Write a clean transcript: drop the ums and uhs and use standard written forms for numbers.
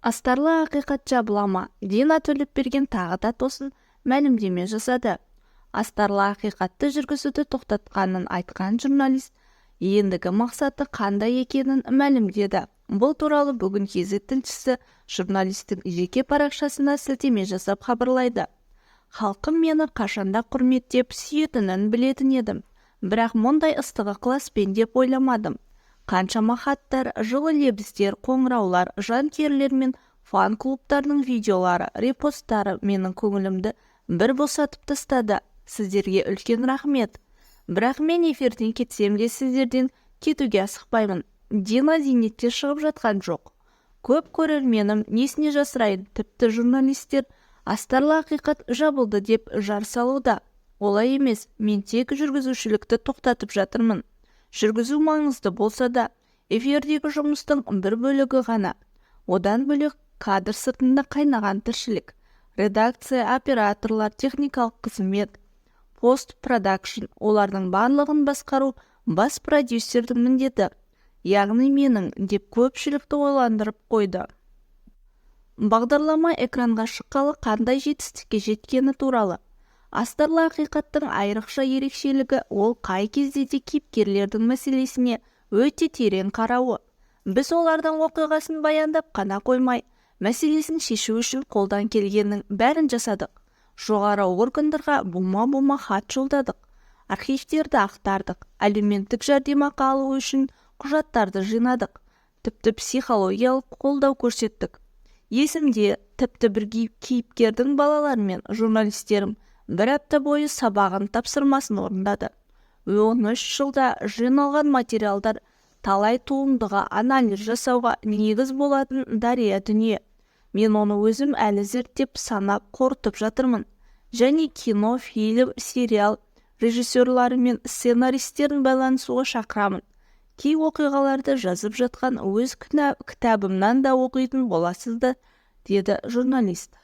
Астарлы ақиқат жабылама. Дина Төлепберген тағы да тосын мәлімдеме жасады. Астарлы ақиқатты жүргізуді тоқтатқанын айтқан журналист ендігі мақсаты қандай екенін мәлімдеді. Бұл туралы бүгін KZ тілшісі журналистің жеке парақшасына сілтеме жасап хабарлайды. Халқым мені қашанда құрметтеп сүйетінін білетін едім. Бірақ мұндай ыстығы ықыласпен деп ойламадым. Қаншама хаттар, жылы лебіздер, қоңыраулар, жанкүйерлер мен фан-клубтардың видеолары, репосттары менің көңілімді бір босатып тастады. Сіздерге үлкен рахмет. Бірақ мен эфирден кетсем де сіздерден кетуге асықпаймын. Дина зейнетке шығып жатқан жоқ. Көп көрерменім несіне жасырайын, тіпті журналистер астарлы ақиқат жабылды деп жар салуда. Олай емес, мен тек жүргізушілікті тоқтатып жатырмын. Жүргізу маңызды болса да, эфирдегі жұмыстың бір бөлігі ғана. Одан бөлек кадр сыртында қайнаған тіршілік. Редакция, операторлар, техникалық қызмет, пост-продакшн, олардың барлығын басқару бас продюсердің міндеті. Яғни менің деп көпшілікті ойландырып қойды. Бағдарлама экранға шыққалы қандай жетістікке жеткені туралы. Астарлы ақиқаттың айрықша ерекшелігі ол қай кезде де кейіпкерлердің мәселесіне өте терең қарауы. Біз олардың оқиғасын баяндап қана қоймай, мәселесін шешу үшін қолдан келгеннің бәрін жасадық. Жоғары органдарға бума-бума хат жолдадық. Архивтерді ақтардық. Әлеуметтік жәрдемақы алу үшін құжаттарды жинадық. Тіпті психологиялық қолдау көрсеттік. Есімде, тіпті бір кейіпкердің балалары мен журналистерім бір апта бойы сабағын тапсырмасын орындады. 13 жылда жиналған материалдар талай туындыға анализ жасауға негіз болатын дария дүние. Мен оны өзім әлі зерттеп санап қорытып жатырмын. Және кино, фильм, сериал режиссерлары мен сценаристерін байланысуға шақырамын. Кей оқиғаларды жазып жатқан өз кітабымнан да оқитын боласызды, деді журналист.